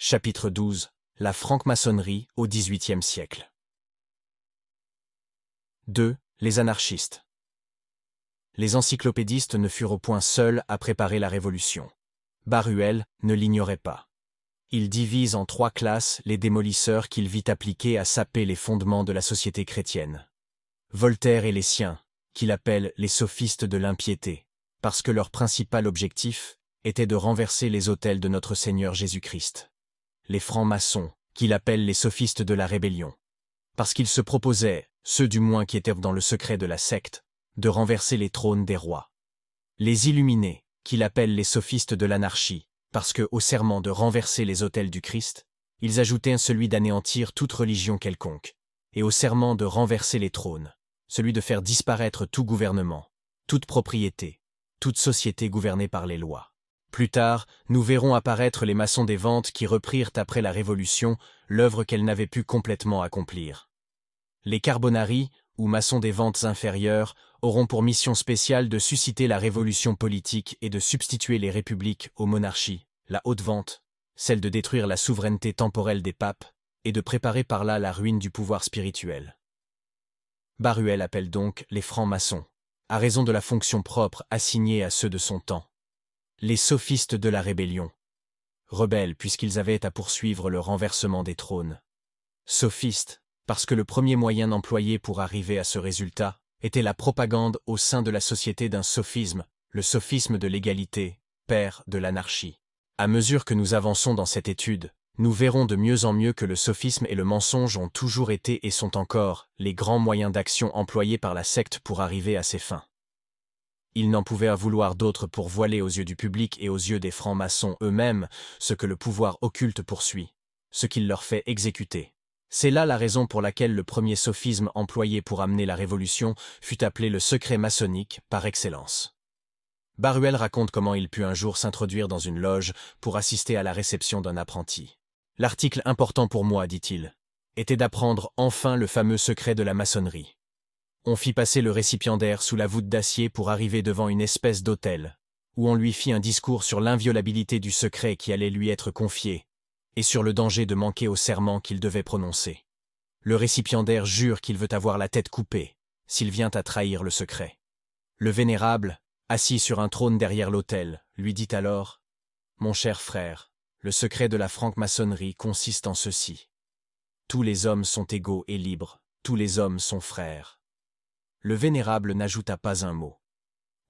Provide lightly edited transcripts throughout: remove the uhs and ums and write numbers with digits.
Chapitre 12. La franc-maçonnerie au XVIIIe siècle. 2. Les anarchistes. Les encyclopédistes ne furent au point seuls à préparer la Révolution. Baruel ne l'ignorait pas. Il divise en 3 classes les démolisseurs qu'il vit appliquer à saper les fondements de la société chrétienne. Voltaire et les siens, qu'il appelle les sophistes de l'impiété, parce que leur principal objectif était de renverser les autels de notre Seigneur Jésus-Christ. Les francs-maçons, qu'il appelle les sophistes de la rébellion, parce qu'ils se proposaient, ceux du moins qui étaient dans le secret de la secte, de renverser les trônes des rois. Les illuminés, qu'il appelle les sophistes de l'anarchie, parce que, au serment de renverser les autels du Christ, ils ajoutaient celui d'anéantir toute religion quelconque, et au serment de renverser les trônes, celui de faire disparaître tout gouvernement, toute propriété, toute société gouvernée par les lois. Plus tard, nous verrons apparaître les maçons des ventes qui reprirent après la Révolution l'œuvre qu'elles n'avaient pu complètement accomplir. Les Carbonari, ou maçons des ventes inférieures, auront pour mission spéciale de susciter la révolution politique et de substituer les républiques aux monarchies, la haute vente, celle de détruire la souveraineté temporelle des papes, et de préparer par là la ruine du pouvoir spirituel. Baruel appelle donc les francs-maçons, à raison de la fonction propre assignée à ceux de son temps. Les sophistes de la rébellion. Rebelles puisqu'ils avaient à poursuivre le renversement des trônes. Sophistes, parce que le premier moyen employé pour arriver à ce résultat était la propagande au sein de la société d'un sophisme, le sophisme de l'égalité, père de l'anarchie. À mesure que nous avançons dans cette étude, nous verrons de mieux en mieux que le sophisme et le mensonge ont toujours été et sont encore les grands moyens d'action employés par la secte pour arriver à ses fins. Il n'en pouvait à vouloir d'autres pour voiler aux yeux du public et aux yeux des francs-maçons eux-mêmes ce que le pouvoir occulte poursuit, ce qu'il leur fait exécuter. C'est là la raison pour laquelle le premier sophisme employé pour amener la Révolution fut appelé le secret maçonnique par excellence. Baruel raconte comment il put un jour s'introduire dans une loge pour assister à la réception d'un apprenti. L'article important pour moi, dit-il, était d'apprendre enfin le fameux secret de la maçonnerie. On fit passer le récipiendaire sous la voûte d'acier pour arriver devant une espèce d'autel, où on lui fit un discours sur l'inviolabilité du secret qui allait lui être confié, et sur le danger de manquer au serment qu'il devait prononcer. Le récipiendaire jure qu'il veut avoir la tête coupée, s'il vient à trahir le secret. Le vénérable, assis sur un trône derrière l'autel, lui dit alors « Mon cher frère, le secret de la franc-maçonnerie consiste en ceci. Tous les hommes sont égaux et libres, tous les hommes sont frères. » Le vénérable n'ajouta pas un mot.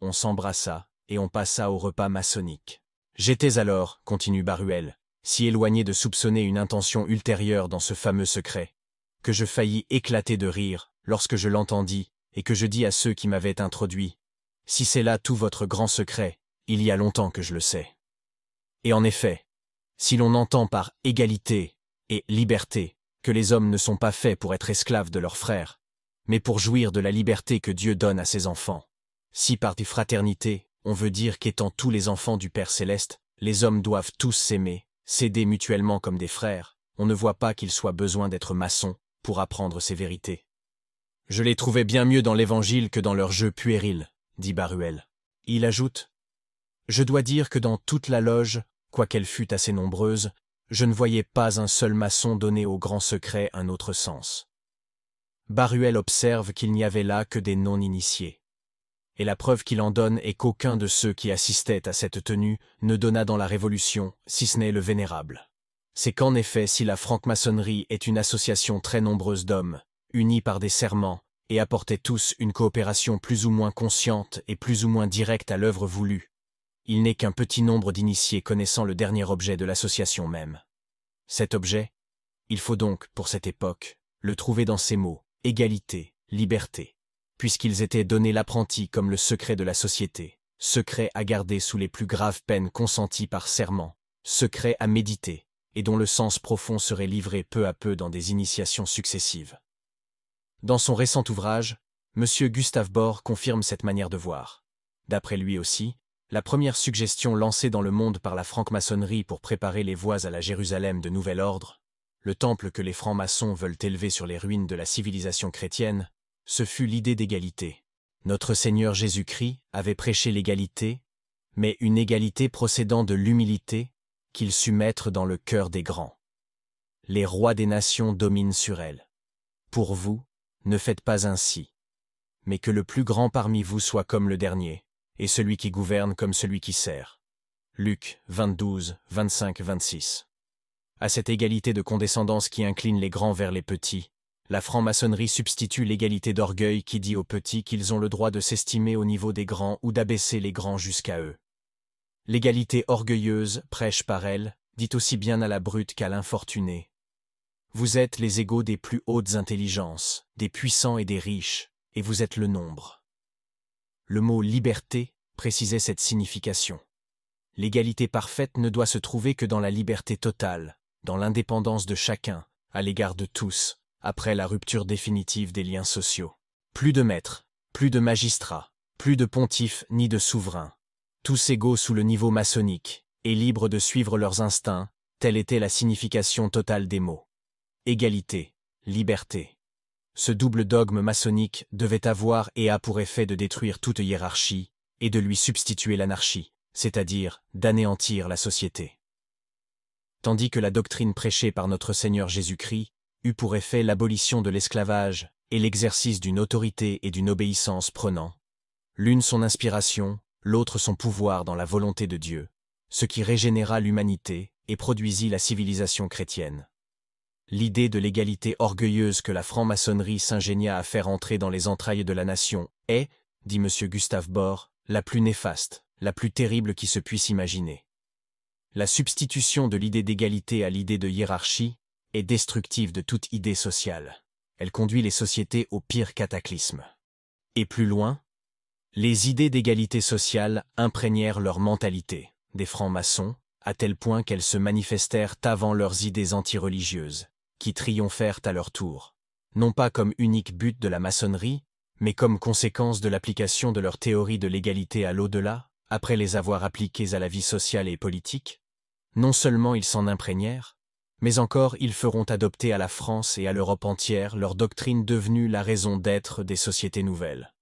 On s'embrassa, et on passa au repas maçonnique. J'étais alors, continue Baruel, si éloigné de soupçonner une intention ultérieure dans ce fameux secret, que je faillis éclater de rire lorsque je l'entendis, et que je dis à ceux qui m'avaient introduit, « Si c'est là tout votre grand secret, il y a longtemps que je le sais. » Et en effet, si l'on entend par égalité et liberté que les hommes ne sont pas faits pour être esclaves de leurs frères, mais pour jouir de la liberté que Dieu donne à ses enfants. Si par des fraternités, on veut dire qu'étant tous les enfants du Père Céleste, les hommes doivent tous s'aimer, s'aider mutuellement comme des frères, on ne voit pas qu'il soit besoin d'être maçon pour apprendre ces vérités. Je les trouvais bien mieux dans l'Évangile que dans leur jeu puéril, dit Baruel. Il ajoute, « Je dois dire que dans toute la loge, quoiqu'elle fût assez nombreuse, je ne voyais pas un seul maçon donner au grand secret un autre sens. » Baruel observe qu'il n'y avait là que des non-initiés. Et la preuve qu'il en donne est qu'aucun de ceux qui assistaient à cette tenue ne donna dans la Révolution, si ce n'est le vénérable. C'est qu'en effet, si la franc-maçonnerie est une association très nombreuse d'hommes, unis par des serments, et apportaient tous une coopération plus ou moins consciente et plus ou moins directe à l'œuvre voulue, il n'est qu'un petit nombre d'initiés connaissant le dernier objet de l'association même. Cet objet, il faut donc, pour cette époque, le trouver dans ces mots. Égalité, liberté, puisqu'ils étaient donnés l'apprenti comme le secret de la société, secret à garder sous les plus graves peines consenties par serment, secret à méditer, et dont le sens profond serait livré peu à peu dans des initiations successives. Dans son récent ouvrage, M. Gustave Bord confirme cette manière de voir. D'après lui aussi, la première suggestion lancée dans le monde par la franc-maçonnerie pour préparer les voies à la Jérusalem de nouvel ordre, le temple que les francs-maçons veulent élever sur les ruines de la civilisation chrétienne, ce fut l'idée d'égalité. Notre Seigneur Jésus-Christ avait prêché l'égalité, mais une égalité procédant de l'humilité, qu'il sut mettre dans le cœur des grands. Les rois des nations dominent sur elles. Pour vous, ne faites pas ainsi. Mais que le plus grand parmi vous soit comme le dernier, et celui qui gouverne comme celui qui sert. Luc 22, 25, 26. À cette égalité de condescendance qui incline les grands vers les petits, la franc-maçonnerie substitue l'égalité d'orgueil qui dit aux petits qu'ils ont le droit de s'estimer au niveau des grands ou d'abaisser les grands jusqu'à eux. L'égalité orgueilleuse, prêche par elle, dit aussi bien à la brute qu'à l'infortuné. Vous êtes les égaux des plus hautes intelligences, des puissants et des riches, et vous êtes le nombre. Le mot « liberté » précisait cette signification. L'égalité parfaite ne doit se trouver que dans la liberté totale, dans l'indépendance de chacun, à l'égard de tous, après la rupture définitive des liens sociaux. Plus de maîtres, plus de magistrats, plus de pontifes ni de souverains. Tous égaux sous le niveau maçonnique, et libres de suivre leurs instincts, telle était la signification totale des mots. Égalité, liberté. Ce double dogme maçonnique devait avoir et a pour effet de détruire toute hiérarchie, et de lui substituer l'anarchie, c'est-à-dire d'anéantir la société. Tandis que la doctrine prêchée par notre Seigneur Jésus-Christ eut pour effet l'abolition de l'esclavage et l'exercice d'une autorité et d'une obéissance prenant, l'une son inspiration, l'autre son pouvoir dans la volonté de Dieu, ce qui régénéra l'humanité et produisit la civilisation chrétienne. L'idée de l'égalité orgueilleuse que la franc-maçonnerie s'ingénia à faire entrer dans les entrailles de la nation est, dit M. Gustave Bord, la plus néfaste, la plus terrible qui se puisse imaginer. La substitution de l'idée d'égalité à l'idée de hiérarchie est destructive de toute idée sociale. Elle conduit les sociétés au pire cataclysme. Et plus loin, les idées d'égalité sociale imprégnèrent leur mentalité, des francs-maçons, à tel point qu'elles se manifestèrent avant leurs idées antireligieuses, qui triomphèrent à leur tour, non pas comme unique but de la maçonnerie, mais comme conséquence de l'application de leur théorie de l'égalité à l'au-delà, après les avoir appliquées à la vie sociale et politique. Non seulement ils s'en imprégnèrent, mais encore ils feront adopter à la France et à l'Europe entière leur doctrine devenue la raison d'être des sociétés nouvelles.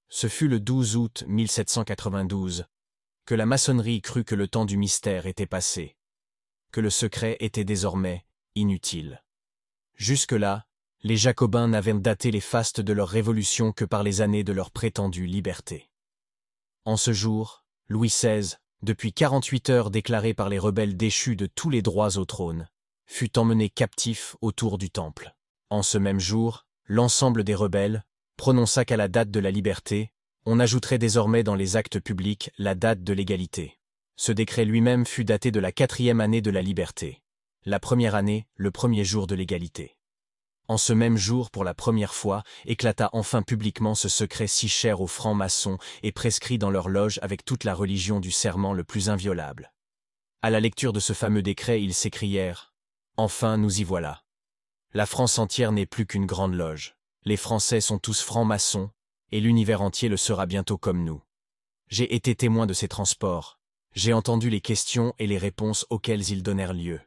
Ce fut le 12 août 1792 que la maçonnerie crut que le temps du mystère était passé, que le secret était désormais inutile. Jusque-là, les Jacobins n'avaient daté les fastes de leur révolution que par les années de leur prétendue liberté. En ce jour, Louis XVI, depuis 48 heures déclaré par les rebelles déchus de tous les droits au trône, fut emmené captif autour du temple. En ce même jour, l'ensemble des rebelles prononça qu'à la date de la liberté, on ajouterait désormais dans les actes publics la date de l'égalité. Ce décret lui-même fut daté de la 4e année de la liberté. La première année, le premier jour de l'égalité. En ce même jour, pour la première fois, éclata enfin publiquement ce secret si cher aux francs-maçons et prescrit dans leur loge avec toute la religion du serment le plus inviolable. À la lecture de ce fameux décret, ils s'écrièrent « Enfin, nous y voilà. La France entière n'est plus qu'une grande loge. Les Français sont tous francs-maçons, et l'univers entier le sera bientôt comme nous. J'ai été témoin de ces transports. J'ai entendu les questions et les réponses auxquelles ils donnèrent lieu.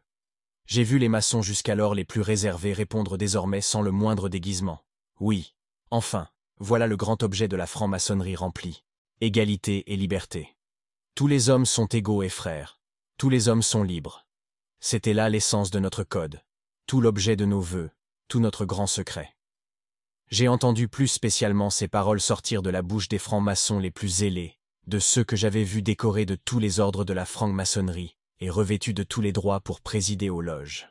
J'ai vu les maçons jusqu'alors les plus réservés répondre désormais sans le moindre déguisement. Oui, enfin, voilà le grand objet de la franc-maçonnerie rempli. Égalité et liberté. Tous les hommes sont égaux et frères. Tous les hommes sont libres. C'était là l'essence de notre code, tout l'objet de nos vœux, tout notre grand secret. J'ai entendu plus spécialement ces paroles sortir de la bouche des francs-maçons les plus zélés, de ceux que j'avais vus décorés de tous les ordres de la franc-maçonnerie, et revêtu de tous les droits pour présider aux loges.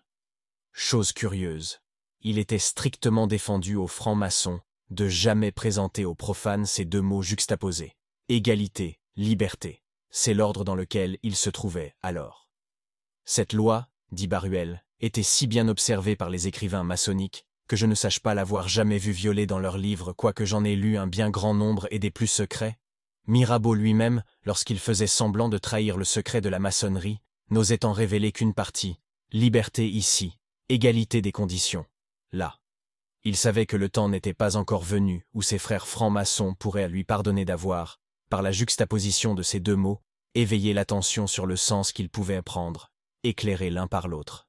Chose curieuse, il était strictement défendu aux francs-maçons de jamais présenter aux profanes ces deux mots juxtaposés. Égalité, liberté, c'est l'ordre dans lequel ils se trouvaient alors. Cette loi, dit Baruel, était si bien observée par les écrivains maçonniques que je ne sache pas l'avoir jamais vue violée dans leurs livres, quoique j'en ai lu un bien grand nombre et des plus secrets. Mirabeau lui-même, lorsqu'il faisait semblant de trahir le secret de la maçonnerie, n'osait en révéler qu'une partie, liberté ici, égalité des conditions, là. Il savait que le temps n'était pas encore venu où ses frères francs-maçons pourraient lui pardonner d'avoir, par la juxtaposition de ces deux mots, éveillé l'attention sur le sens qu'ils pouvaient prendre, éclairés l'un par l'autre.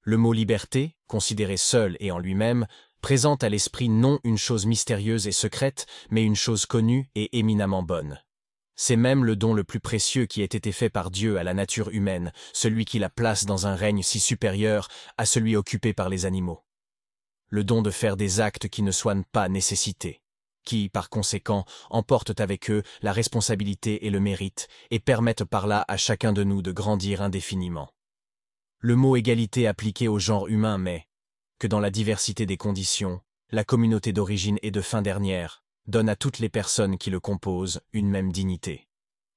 Le mot liberté, considéré seul et en lui-même, présente à l'esprit non une chose mystérieuse et secrète, mais une chose connue et éminemment bonne. C'est même le don le plus précieux qui ait été fait par Dieu à la nature humaine, celui qui la place dans un règne si supérieur à celui occupé par les animaux. Le don de faire des actes qui ne soignent pas nécessité, qui, par conséquent, emportent avec eux la responsabilité et le mérite, et permettent par là à chacun de nous de grandir indéfiniment. Le mot égalité appliqué au genre humain mais, que dans la diversité des conditions, la communauté d'origine et de fin dernière, donne à toutes les personnes qui le composent une même dignité.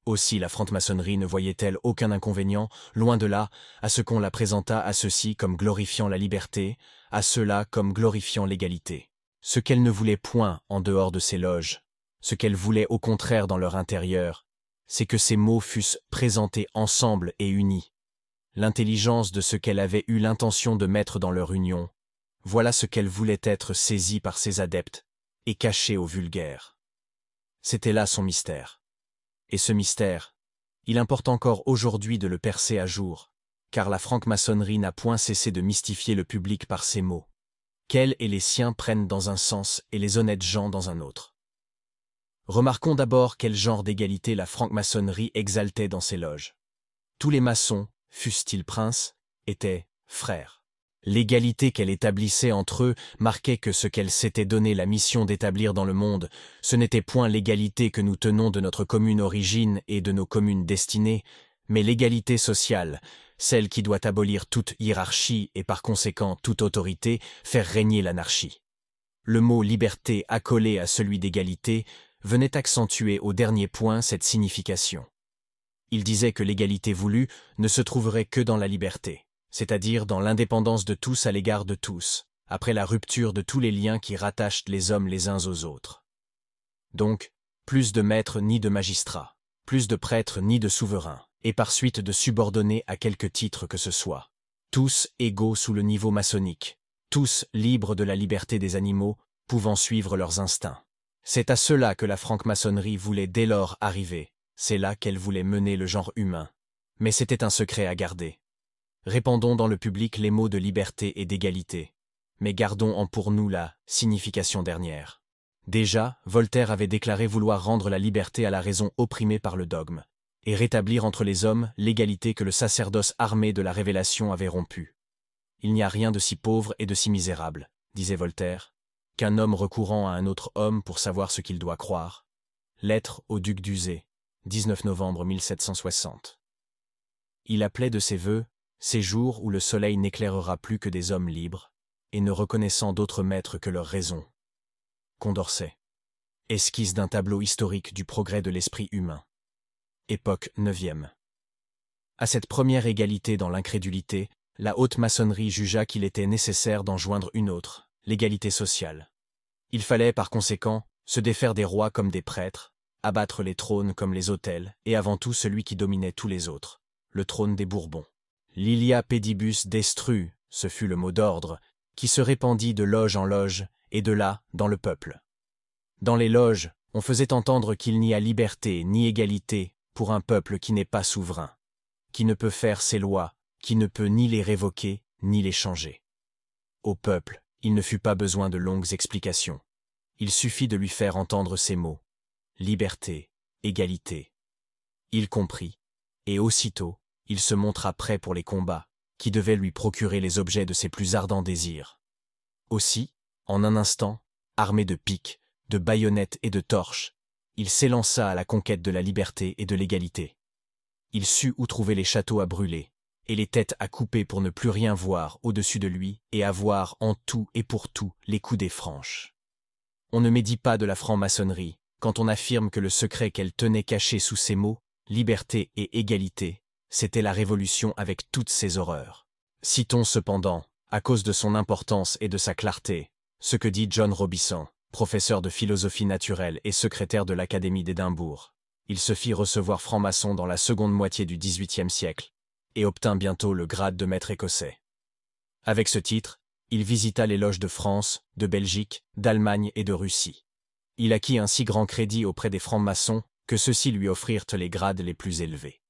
Aussi la franc-maçonnerie ne voyait-elle aucun inconvénient, loin de là, à ce qu'on la présentât à ceux-ci comme glorifiant la liberté, à ceux-là comme glorifiant l'égalité. Ce qu'elle ne voulait point en dehors de ces loges, ce qu'elle voulait au contraire dans leur intérieur, c'est que ces mots fussent présentés ensemble et unis. L'intelligence de ce qu'elle avait eu l'intention de mettre dans leur union, voilà ce qu'elle voulait être saisie par ses adeptes et caché au vulgaire. C'était là son mystère. Et ce mystère, il importe encore aujourd'hui de le percer à jour, car la franc-maçonnerie n'a point cessé de mystifier le public par ces mots, qu'elle et les siens prennent dans un sens et les honnêtes gens dans un autre. Remarquons d'abord quel genre d'égalité la franc-maçonnerie exaltait dans ses loges. Tous les maçons, fussent-ils princes, étaient frères. L'égalité qu'elle établissait entre eux marquait que ce qu'elle s'était donné la mission d'établir dans le monde, ce n'était point l'égalité que nous tenons de notre commune origine et de nos communes destinées, mais l'égalité sociale, celle qui doit abolir toute hiérarchie et par conséquent toute autorité, faire régner l'anarchie. Le mot liberté accolé à celui d'égalité venait accentuer au dernier point cette signification. Il disait que l'égalité voulue ne se trouverait que dans la liberté, c'est-à-dire dans l'indépendance de tous à l'égard de tous, après la rupture de tous les liens qui rattachent les hommes les uns aux autres. Donc, plus de maîtres ni de magistrats, plus de prêtres ni de souverains, et par suite de subordonnés à quelque titre que ce soit. Tous égaux sous le niveau maçonnique, tous libres de la liberté des animaux, pouvant suivre leurs instincts. C'est à cela que la franc-maçonnerie voulait dès lors arriver, c'est là qu'elle voulait mener le genre humain. Mais c'était un secret à garder. Répandons dans le public les mots de liberté et d'égalité, mais gardons en pour nous la signification dernière. Déjà, Voltaire avait déclaré vouloir rendre la liberté à la raison opprimée par le dogme, et rétablir entre les hommes l'égalité que le sacerdoce armé de la révélation avait rompue. Il n'y a rien de si pauvre et de si misérable, disait Voltaire, qu'un homme recourant à un autre homme pour savoir ce qu'il doit croire. Lettre au duc d'Uzès, 19 novembre 1760. Il appelait de ses vœux ces jours où le soleil n'éclairera plus que des hommes libres, et ne reconnaissant d'autre maître que leur raison. Condorcet. Esquisse d'un tableau historique du progrès de l'esprit humain. Époque 9e. À cette première égalité dans l'incrédulité, la haute maçonnerie jugea qu'il était nécessaire d'en joindre une autre, l'égalité sociale. Il fallait, par conséquent, se défaire des rois comme des prêtres, abattre les trônes comme les autels, et avant tout celui qui dominait tous les autres, le trône des Bourbons. Lilia pedibus destru, ce fut le mot d'ordre, qui se répandit de loge en loge, et de là, dans le peuple. Dans les loges, on faisait entendre qu'il n'y a liberté ni égalité pour un peuple qui n'est pas souverain, qui ne peut faire ses lois, qui ne peut ni les révoquer, ni les changer. Au peuple, il ne fut pas besoin de longues explications. Il suffit de lui faire entendre ces mots. Liberté, égalité. Il comprit, et aussitôt, il se montra prêt pour les combats, qui devaient lui procurer les objets de ses plus ardents désirs. Aussi, en un instant, armé de piques, de baïonnettes et de torches, il s'élança à la conquête de la liberté et de l'égalité. Il sut où trouver les châteaux à brûler, et les têtes à couper pour ne plus rien voir au-dessus de lui, et avoir en tout et pour tout les coudées franches. On ne médit pas de la franc-maçonnerie, quand on affirme que le secret qu'elle tenait caché sous ces mots, liberté et égalité, c'était la Révolution avec toutes ses horreurs. Citons cependant, à cause de son importance et de sa clarté, ce que dit John Robison, professeur de philosophie naturelle et secrétaire de l'Académie d'Édimbourg. Il se fit recevoir franc-maçon dans la seconde moitié du XVIIIe siècle, et obtint bientôt le grade de maître écossais. Avec ce titre, il visita les loges de France, de Belgique, d'Allemagne et de Russie. Il acquit un si grand crédit auprès des francs-maçons que ceux-ci lui offrirent les grades les plus élevés.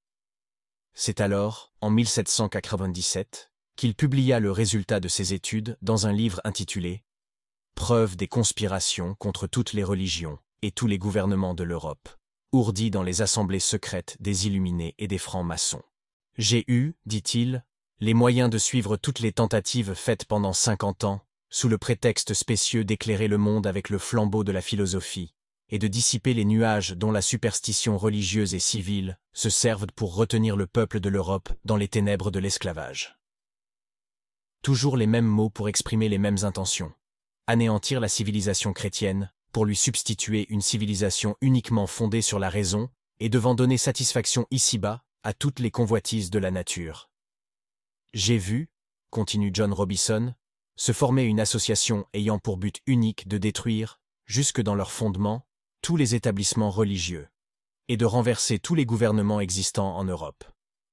C'est alors, en 1797, qu'il publia le résultat de ses études dans un livre intitulé « Preuve des conspirations contre toutes les religions et tous les gouvernements de l'Europe ». ourdi dans les assemblées secrètes des illuminés et des francs-maçons. J'ai eu, dit-il, les moyens de suivre toutes les tentatives faites pendant 50 ans, sous le prétexte spécieux d'éclairer le monde avec le flambeau de la philosophie, et de dissiper les nuages dont la superstition religieuse et civile se servent pour retenir le peuple de l'Europe dans les ténèbres de l'esclavage. Toujours les mêmes mots pour exprimer les mêmes intentions. Anéantir la civilisation chrétienne, pour lui substituer une civilisation uniquement fondée sur la raison, et devant donner satisfaction ici-bas à toutes les convoitises de la nature. J'ai vu, continue John Robison, se former une association ayant pour but unique de détruire, jusque dans leurs fondements, tous les établissements religieux, et de renverser tous les gouvernements existants en Europe.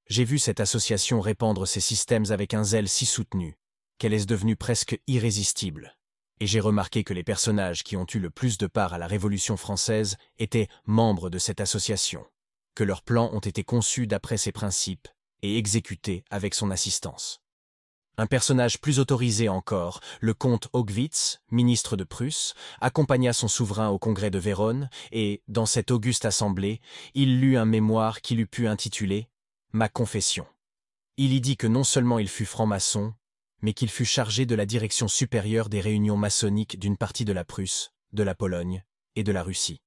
J'ai vu cette association répandre ses systèmes avec un zèle si soutenu, qu'elle est devenue presque irrésistible. Et j'ai remarqué que les personnages qui ont eu le plus de part à la Révolution française étaient membres de cette association, que leurs plans ont été conçus d'après ses principes et exécutés avec son assistance. Un personnage plus autorisé encore, le comte Haugwitz, ministre de Prusse, accompagna son souverain au congrès de Vérone et, dans cette auguste assemblée, il lut un mémoire qu'il eût pu intituler « Ma confession ». Il y dit que non seulement il fut franc-maçon, mais qu'il fut chargé de la direction supérieure des réunions maçonniques d'une partie de la Prusse, de la Pologne et de la Russie.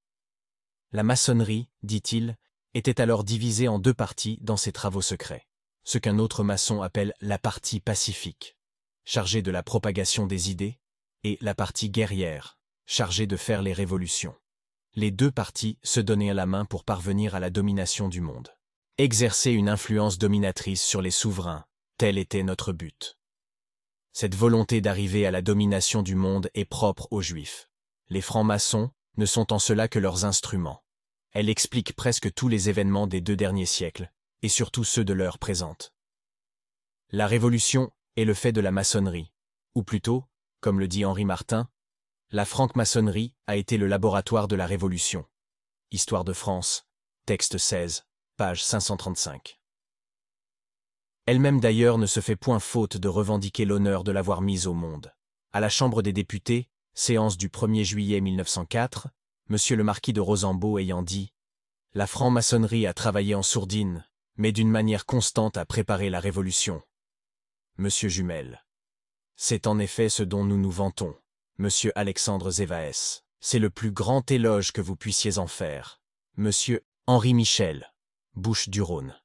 La maçonnerie, dit-il, était alors divisée en deux parties dans ses travaux secrets. Ce qu'un autre maçon appelle la partie pacifique, chargée de la propagation des idées, et la partie guerrière, chargée de faire les révolutions. Les deux parties se donnaient la main pour parvenir à la domination du monde. Exercer une influence dominatrice sur les souverains, tel était notre but. Cette volonté d'arriver à la domination du monde est propre aux Juifs. Les francs-maçons ne sont en cela que leurs instruments. Elle explique presque tous les événements des 2 derniers siècles, et surtout ceux de l'heure présente. La Révolution est le fait de la maçonnerie, ou plutôt, comme le dit Henri Martin, la franc-maçonnerie a été le laboratoire de la Révolution. Histoire de France, texte 16, page 535. Elle-même d'ailleurs ne se fait point faute de revendiquer l'honneur de l'avoir mise au monde. À la Chambre des députés, séance du 1er juillet 1904, Monsieur le marquis de Rosambeau ayant dit « La franc-maçonnerie a travaillé en sourdine, mais d'une manière constante à préparer la Révolution. » Monsieur Jumel. C'est en effet ce dont nous nous vantons, Monsieur Alexandre Zévaès. C'est le plus grand éloge que vous puissiez en faire. Monsieur Henri Michel, Bouches-du-Rhône.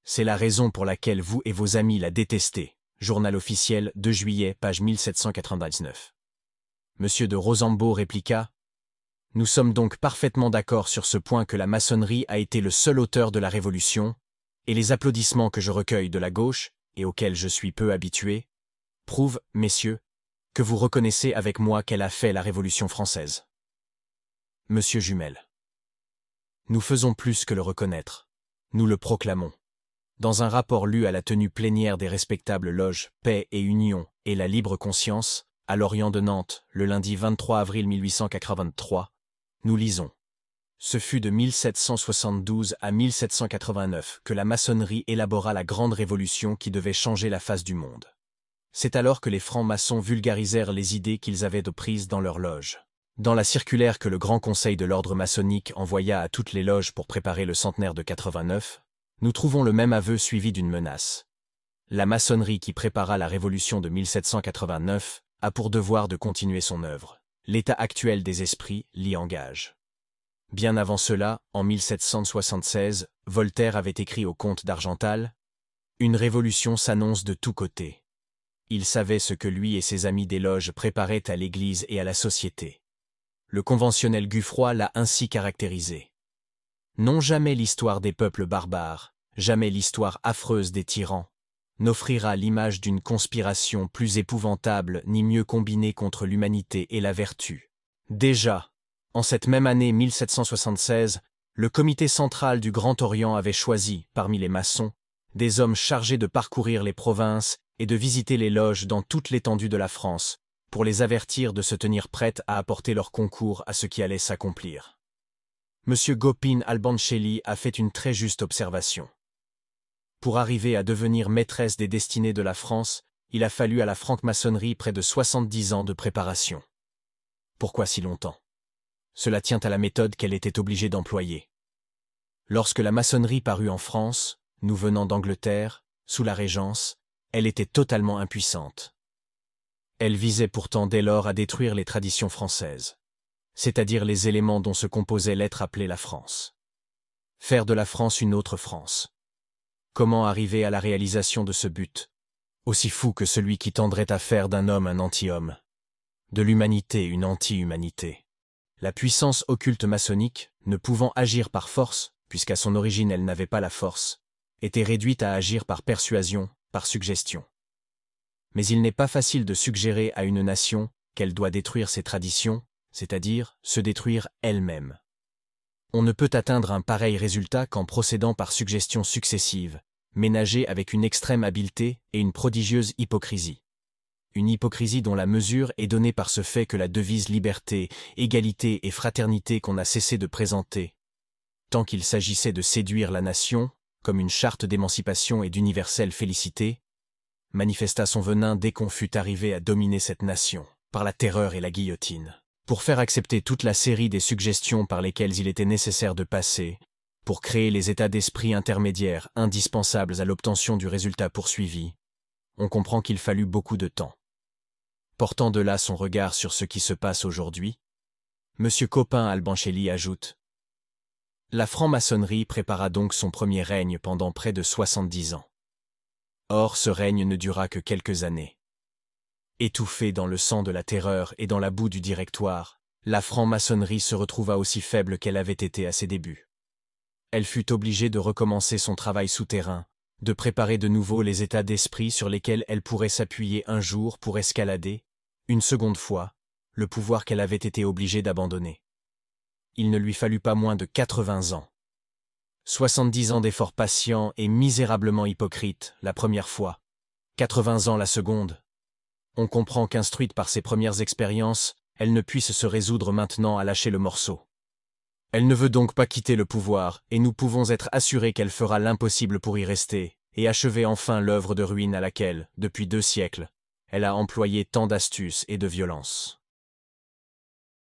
C'est la raison pour laquelle vous et vos amis la détestez. Journal officiel, 2 juillet, page 1799. Monsieur de Rosambeau répliqua « Nous sommes donc parfaitement d'accord sur ce point que la maçonnerie a été le seul auteur de la Révolution, et les applaudissements que je recueille de la gauche, et auxquels je suis peu habitué, prouvent, messieurs, que vous reconnaissez avec moi qu'elle a fait la Révolution française. » Monsieur Jumel. Nous faisons plus que le reconnaître. Nous le proclamons. Dans un rapport lu à la tenue plénière des respectables loges Paix et Union et la Libre Conscience, à l'Orient de Nantes, le lundi 23 avril 1883, nous lisons. Ce fut de 1772 à 1789 que la maçonnerie élabora la grande révolution qui devait changer la face du monde. C'est alors que les francs-maçons vulgarisèrent les idées qu'ils avaient prises dans leurs loges. Dans la circulaire que le Grand Conseil de l'Ordre maçonnique envoya à toutes les loges pour préparer le centenaire de 89, nous trouvons le même aveu suivi d'une menace. La maçonnerie qui prépara la révolution de 1789 a pour devoir de continuer son œuvre. L'état actuel des esprits l'y engage. Bien avant cela, en 1776, Voltaire avait écrit au comte d'Argental « Une révolution s'annonce de tous côtés. » Il savait ce que lui et ses amis des loges préparaient à l'Église et à la société. Le conventionnel Guffroy l'a ainsi caractérisé. Non jamais l'histoire des peuples barbares, jamais l'histoire affreuse des tyrans, n'offrira l'image d'une conspiration plus épouvantable ni mieux combinée contre l'humanité et la vertu. Déjà, en cette même année 1776, le comité central du Grand Orient avait choisi, parmi les maçons, des hommes chargés de parcourir les provinces et de visiter les loges dans toute l'étendue de la France, pour les avertir de se tenir prêtes à apporter leur concours à ce qui allait s'accomplir. M. Gopin Albancelli a fait une très juste observation. Pour arriver à devenir maîtresse des destinées de la France, il a fallu à la franc-maçonnerie près de 70 ans de préparation. Pourquoi si longtemps? Cela tient à la méthode qu'elle était obligée d'employer. Lorsque la maçonnerie parut en France, nous venant d'Angleterre, sous la Régence, elle était totalement impuissante. Elle visait pourtant dès lors à détruire les traditions françaises, c'est-à-dire les éléments dont se composait l'être appelé la France. Faire de la France une autre France. Comment arriver à la réalisation de ce but, aussi fou que celui qui tendrait à faire d'un homme un anti-homme, de l'humanité une anti-humanité? La puissance occulte maçonnique, ne pouvant agir par force, puisqu'à son origine elle n'avait pas la force, était réduite à agir par persuasion, par suggestion. Mais il n'est pas facile de suggérer à une nation qu'elle doit détruire ses traditions, c'est-à-dire se détruire elle-même. On ne peut atteindre un pareil résultat qu'en procédant par suggestions successives, ménagées avec une extrême habileté et une prodigieuse hypocrisie. Une hypocrisie dont la mesure est donnée par ce fait que la devise liberté, égalité et fraternité qu'on a cessé de présenter, tant qu'il s'agissait de séduire la nation, comme une charte d'émancipation et d'universelle félicité, manifesta son venin dès qu'on fut arrivé à dominer cette nation, par la terreur et la guillotine. Pour faire accepter toute la série des suggestions par lesquelles il était nécessaire de passer, pour créer les états d'esprit intermédiaires indispensables à l'obtention du résultat poursuivi, on comprend qu'il fallut beaucoup de temps. Portant de là son regard sur ce qui se passe aujourd'hui, M. Copin Albancelli ajoute: la franc-maçonnerie prépara donc son premier règne pendant près de 70 ans. Or ce règne ne dura que quelques années. Étouffée dans le sang de la terreur et dans la boue du directoire, la franc-maçonnerie se retrouva aussi faible qu'elle avait été à ses débuts. Elle fut obligée de recommencer son travail souterrain, de préparer de nouveau les états d'esprit sur lesquels elle pourrait s'appuyer un jour pour escalader, une seconde fois, le pouvoir qu'elle avait été obligée d'abandonner. Il ne lui fallut pas moins de 80 ans. 70 ans d'efforts patients et misérablement hypocrites la première fois, 80 ans la seconde. On comprend qu'instruite par ses premières expériences, elle ne puisse se résoudre maintenant à lâcher le morceau. Elle ne veut donc pas quitter le pouvoir, et nous pouvons être assurés qu'elle fera l'impossible pour y rester, et achever enfin l'œuvre de ruine à laquelle, depuis 2 siècles, elle a employé tant d'astuces et de violence.